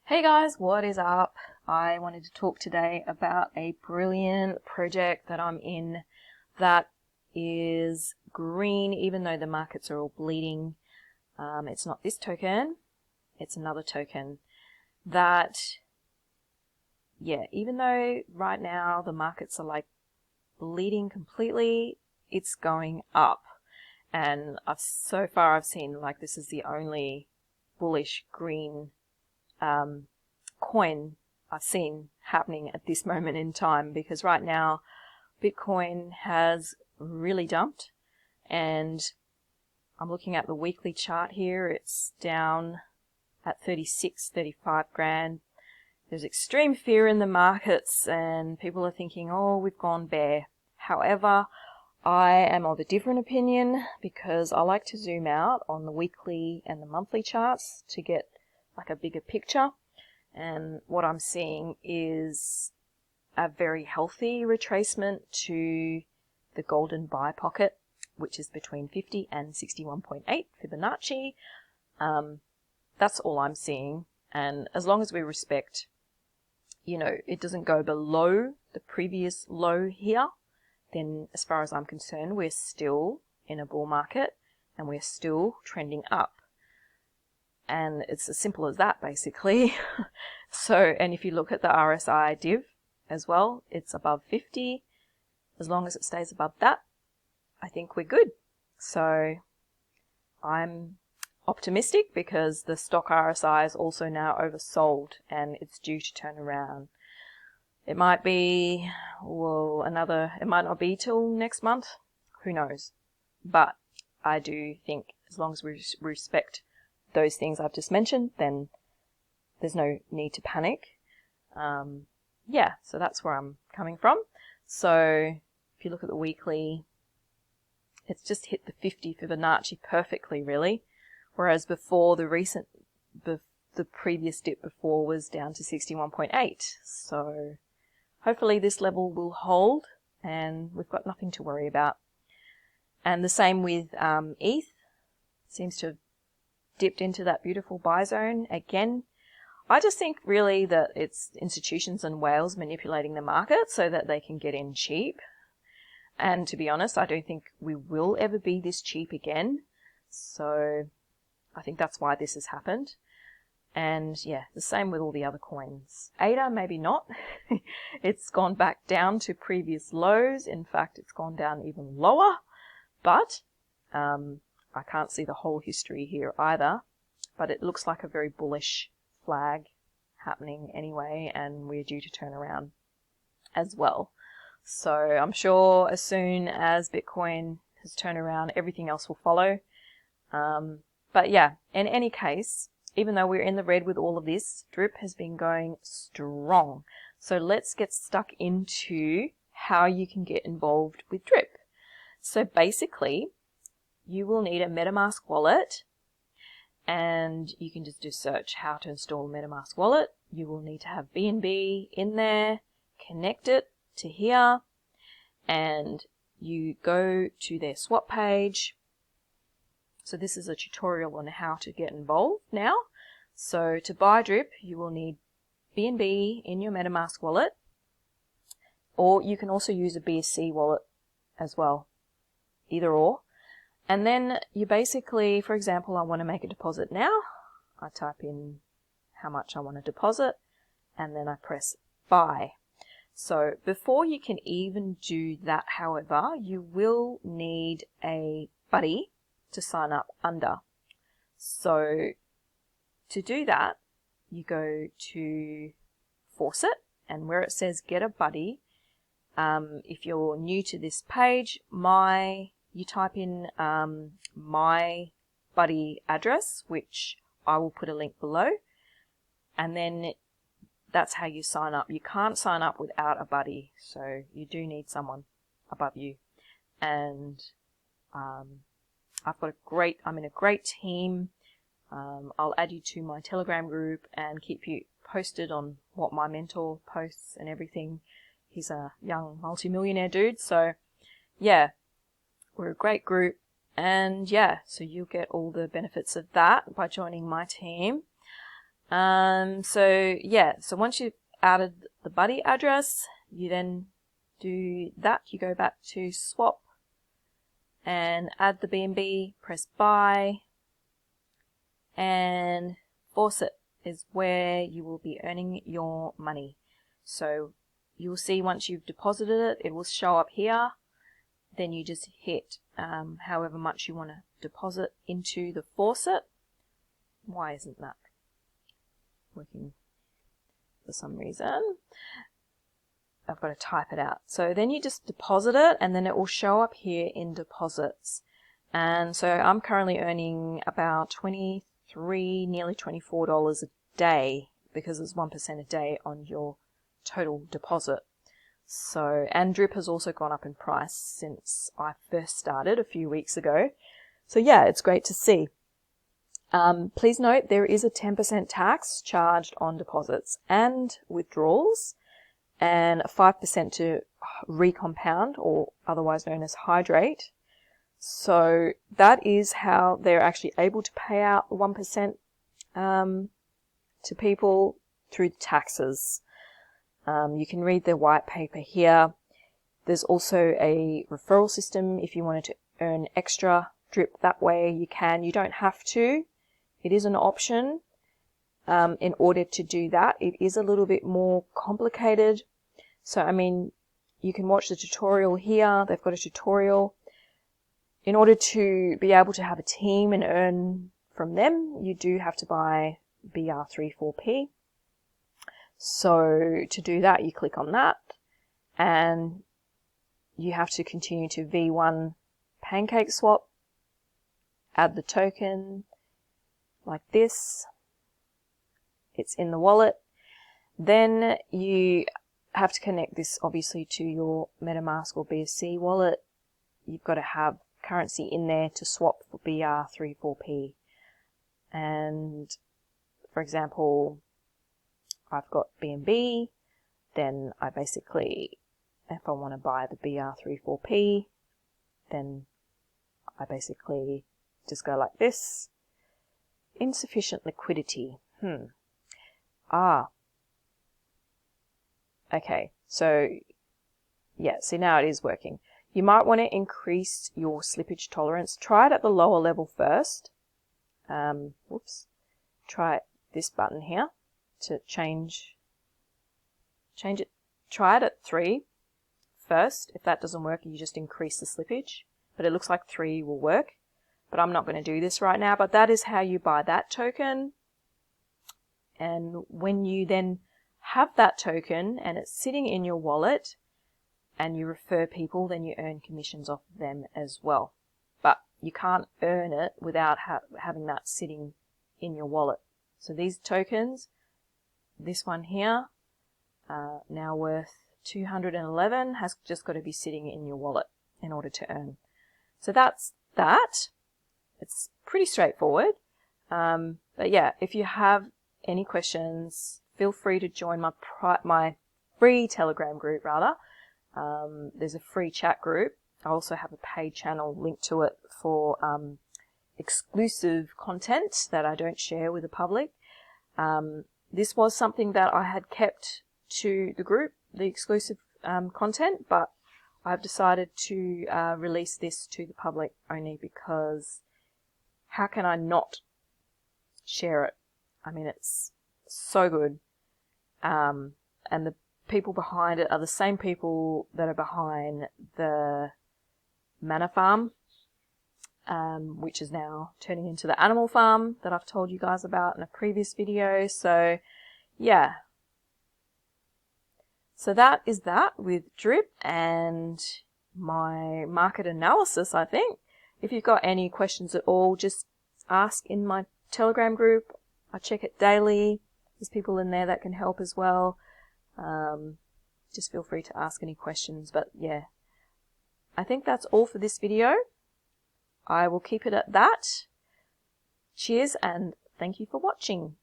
Hey guys, what is up? I wanted to talk today about a brilliant project that I'm in that is green, even though the markets are all bleeding. It's not this token, it's another token that, even though right now the markets are like bleeding completely, it's going up. And so far I've seen like this is the only bullish green coin I've seen happening at this moment in time, because right now Bitcoin has really dumped, and I'm looking at the weekly chart here. It's down at 35 grand. There's extreme fear in the markets and people are thinking, oh, we've gone bear. However, I am of a different opinion because I like to zoom out on the weekly and the monthly charts to get like a bigger picture. And what I'm seeing is a very healthy retracement to the golden buy pocket, which is between 50 and 61.8 Fibonacci. That's all I'm seeing. And as long as we respect, it doesn't go below the previous low here, then as far as I'm concerned, we're still in a bull market and we're still trending up. And it's as simple as that, basically. And if you look at the RSI div as well, it's above 50. As long as it stays above that, I think we're good. So I'm optimistic because the stock RSI is also now oversold and it's due to turn around. It might be, it might not be till next month. Who knows? But I do think as long as we respect those things I've just mentioned, then there's no need to panic. So that's where I'm coming from. So if you look at the weekly, it's just hit the 50 Fibonacci perfectly, really. Whereas before, the previous dip before was down to 61.8. So hopefully this level will hold and we've got nothing to worry about. And the same with ETH. Seems to have dipped into that beautiful buy zone again. I just think really that it's institutions and whales manipulating the market so that they can get in cheap. And to be honest, I don't think we will ever be this cheap again. So I think that's why this has happened. And the same with all the other coins. ADA, maybe not. It's gone back down to previous lows. In fact, it's gone down even lower. But I can't see the whole history here either. But it looks like a very bullish flag happening anyway, and we're due to turn around as well. So I'm sure as soon as Bitcoin has turned around, everything else will follow. But in any case, even though we're in the red with all of this, Drip has been going strong. So let's get stuck into how you can get involved with Drip. So basically, you will need a MetaMask wallet, and you can just do search how to install a MetaMask wallet. You will need to have BNB in there, connect it to here, and you go to their swap page. So this is a tutorial on how to get involved now. So to buy Drip, you will need BNB in your MetaMask wallet, or you can also use a BSC wallet as well, either or. And then you basically, for example, I want to make a deposit now. I type in how much I want to deposit, and then I press buy. So before you can even do that, however, you will need a buddy to sign up under. So to do that, you go to Faucet, and where it says get a buddy, if you're new to this page, you type in my buddy address, which I will put a link below, and then that's how you sign up. You can't sign up without a buddy, so you do need someone above you. And I'm in a great team. I'll add you to my Telegram group and keep you posted on what my mentor posts and everything. He's a young multimillionaire dude, so we're a great group, and so you'll get all the benefits of that by joining my team. So yeah, so once you've added the buddy address, you then do that. You go back to swap and add the B&B, press buy, and faucet is where you will be earning your money. So you'll see once you've deposited it, it will show up here. Then you just hit however much you want to deposit into the faucet. Why isn't that working for some reason? I've got to type it out. So then you just deposit it, and then it will show up here in deposits. And so I'm currently earning about $23, nearly $24 a day, because it's 1% a day on your total deposit. So, and drip has also gone up in price since I first started a few weeks ago. So yeah, it's great to see. Please note there is a 10% tax charged on deposits and withdrawals, and a 5% to recompound, or otherwise known as hydrate. So that is how they're actually able to pay out 1% to people through taxes. You can read the white paper here. There's also a referral system. If you wanted to earn extra drip that way, you can. You don't have to. It is an option. In order to do that, it is a little bit more complicated. So, I mean, you can watch the tutorial here. They've got a tutorial. In order to be able to have a team and earn from them, you do have to buy BR34P. So to do that, you click on that, and you have to continue to V1 pancake swap, add the token like this. It's in the wallet. Then you have to connect this obviously to your MetaMask or BSC wallet. You've got to have currency in there to swap for BR34P. And for example, I've got BNB, then I basically, if I want to buy the BR34P, then I basically just go like this. Insufficient liquidity. Okay, so yeah, see now it is working. You might want to increase your slippage tolerance. Try it at the lower level first. Try this button here to change it. Try it at 3 first. If that doesn't work, you just increase the slippage. But it looks like 3 will work. But I'm not going to do this right now. But that is how you buy that token. And when you then have that token and it's sitting in your wallet and you refer people, then you earn commissions off them as well. But you can't earn it without having that sitting in your wallet. So these tokens, this one here, now worth 211, has just got to be sitting in your wallet in order to earn. So that's that. It's pretty straightforward. But yeah, if you have any questions, feel free to join my free Telegram group rather. There's a free chat group. I also have a paid channel linked to it for exclusive content that I don't share with the public. This was something that I had kept to the group, the exclusive content, but I've decided to release this to the public only because how can I not share it? I mean, it's so good. And the people behind it are the same people that are behind the Manor Farm, which is now turning into the Animal Farm that I've told you guys about in a previous video. So, yeah. So that is that with drip and my market analysis, I think. If you've got any questions at all, just ask in my Telegram group. I check it daily. There's people in there that can help as well. Just feel free to ask any questions. But yeah, I think that's all for this video. I will keep it at that. Cheers and thank you for watching.